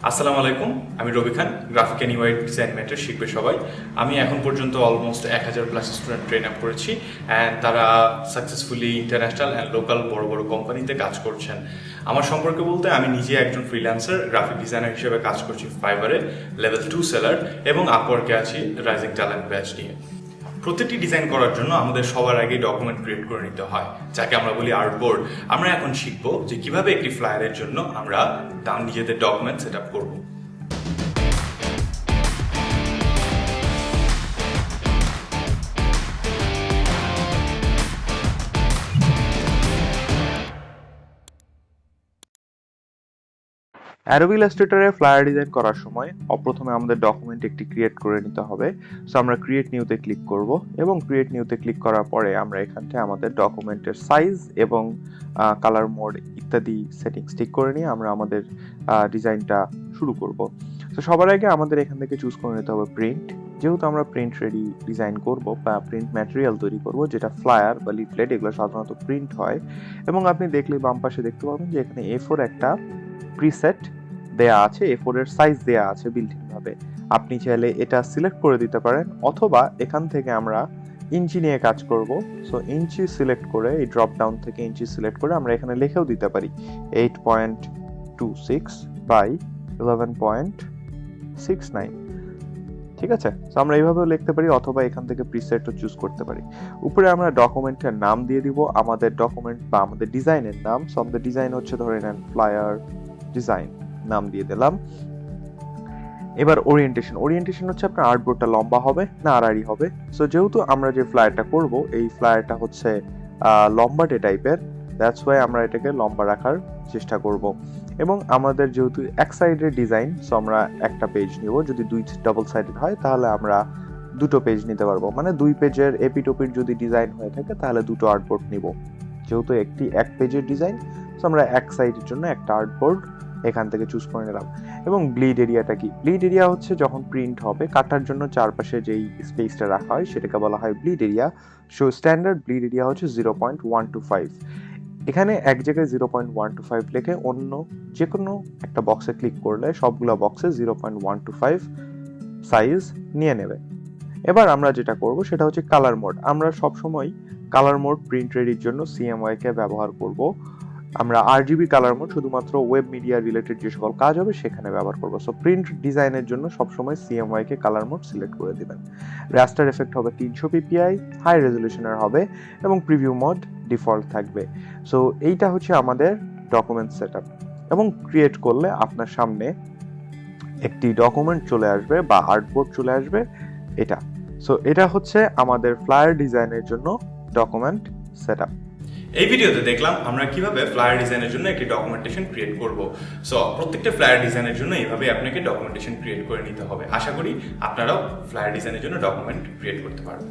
আসসালামু আলাইকুম, আমি Rabi Khan, graphic and UI design mentor. শিখবে সবাই। আমি এখন পর্যন্ত অলমোস্ট 1000+ স্টুডেন্ট ট্রেন আপ করেছি অ্যান্ড তারা সাকসেসফুলি ইন্টারন্যাশনাল অ্যান্ড লোকাল বড় বড় কোম্পানিতে কাজ করছেন। আমার সম্পর্কে বলতে আমি নিজে একজন ফ্রিল্যান্সার গ্রাফিক ডিজাইনার হিসেবে কাজ করছি ফাইবারে, লেভেল 2 সেলার, এবং আপওয়ার্কে আছি রাইজিং ট্যালেন্ট ব্যাচ নিয়ে। প্রতিটি ডিজাইন করার জন্য আমাদের সবার আগে ডকুমেন্ট ক্রিয়েট করে নিতে হয়, যাকে আমরা বলি আর্টবোর্ড। আমরা এখন শিখব যে কিভাবে একটি ফ্লায়ারের জন্য আমরা নিজেদের ডকুমেন্ট সেট আপ করবো। Adobe Illustrator এ ফ্লায়ার ডিজাইন করার সময় প্রথমে আমাদের ডকুমেন্ট একটি ক্রিয়েট করে নিতে হবে। সো আমরা ক্রিয়েট নিউতে ক্লিক করব এবং ক্রিয়েট নিউতে ক্লিক করার পরে আমরা এখান থেকে আমাদের ডকুমেন্টের সাইজ এবং কালার মোড ইত্যাদি সেটিংস ঠিক করে নিয়ে আমরা আমাদের ডিজাইনটা শুরু করব। তো সবার আগে আমাদের এখান থেকে চুজ করে নিতে হবে প্রিন্ট। যেহেতু আমরা প্রিন্ট রেডি ডিজাইন করব বা প্রিন্ট ম্যাটেরিয়াল তৈরি করব, যেটা ফ্লায়ার বা লিফলেট, এগুলো সাধারণত প্রিন্ট হয়। এবং আপনি দেখলে বাম পাশে দেখতে পাবেন যে এখানে A4 একটা প্রিসেট দেয়া আছে, A4 এর সাইজ দেয়া আছে বিল্ট-ইন ভাবে। আপনি চাইলে এটা সিলেক্ট করে দিতে পারেন, অথবা এখান থেকে আমরা ইঞ্চি নিয়ে কাজ করব। সো ইঞ্চি সিলেক্ট করে এই ড্রপ ডাউন থেকে ইঞ্চি সিলেক্ট করে আমরা এখানে লিখেও দিতে পারি 8.26 বাই 11.69। ঠিক আছে, তো আমরা এইভাবেও লিখতে পারি, অথবা এখান থেকে প্রিসেটও চুজ করতে পারি। উপরে আমরা ডকুমেন্টের নাম দিয়ে দিব, আমাদের ডকুমেন্ট বা আমাদের ডিজাইনের নাম। সো আমাদের ডিজাইন হচ্ছে ধরে নেন ফ্লায়ার ডিজাইন, নাম দিয়ে দিলাম। এবার ওরিয়েন্টেশন হচ্ছে আপনার আর্টবোর্ডটা লম্বা হবে না আড়াআড়ি হবে। সো যেহেতু আমরা যে ফ্লায়ারটা করব, এই ফ্লায়ারটা হচ্ছে লম্বাটে টাইপের, দ্যাটস ওয়াই আমরা এটাকে লম্বা রাখার চেষ্টা করব। এবং আমাদের যেহেতু এক সাইডের ডিজাইন, সো আমরা একটা পেজ নিব। যদি দুই ডাবল সাইডেড হয় তাহলে আমরা দুটো পেজ নিতে পারবো, মানে 2 পেজের এপিটোপির যদি ডিজাইন হয়ে থাকে তাহলে দুটো আর্টবোর্ড নিব। যেহেতু এক পেজের ডিজাইন, সো আমরা এক সাইডের জন্য একটা আর্টবোর্ড এখান থেকে চুজ করে নিলাম। এবং ব্লিড এরিয়াটা কি? ব্লিড এরিয়া হচ্ছে যখন প্রিন্ট হবে কাটার জন্য চারপাশে যেই স্পেসটা রাখা হয় সেটাকে বলা হয় bleed area. So standard bleed area হচ্ছে 0.125। এখানে এক জায়গায় 0.125 লিখে অন্য যে কোনো একটা বক্সে ক্লিক করলে সবগুলো বক্সে 0.125 সাইজ নিয়ে নেবে। এবার আমরা যেটা করব সেটা হচ্ছে কালার মোড। আমরা সবসময় কালার মোড প্রিন্ট রেডির জন্য CMY কে ব্যবহার করব। আমরা RGB কালার মোড শুধুমাত্র ওয়েব মিডিয়া রিলেটেড যে সকল কাজ হবে সেখানে ব্যবহার করব। সো প্রিন্ট ডিজাইনের জন্য সবসময় CMY কে কালার মোড সিলেক্ট করে দিবেন। রাস্টার এফেক্ট হবে 300 ppi, হাই রেজলিউশনের হবে, এবং প্রিভিউ মোড ডিফল্ট থাকবে। সো এইটা হচ্ছে আমাদের ডকুমেন্ট সেটআপ। এবং ক্রিয়েট করলে আপনার সামনে একটি ডকুমেন্ট চলে আসবে বা আর্টবোর্ড চলে আসবে এটা। সো এটা হচ্ছে আমাদের ফ্লায়ার ডিজাইনের জন্য ডকুমেন্ট সেটআপ। এই ভিডিওতে দেখলাম আমরা কিভাবে ফ্লায়ার ডিজাইনের জন্য একটি ডকুমেন্টেশন ক্রিয়েট করব। সো প্রত্যেকটা ফ্লায়ার ডিজাইনের জন্য এইভাবে আপনাকে ডকুমেন্টেশন ক্রিয়েট করে নিতে হবে। আশা করি আপনারাও ফ্লায়ার ডিজাইনের জন্য ডকুমেন্ট ক্রিয়েট করতে পারবেন।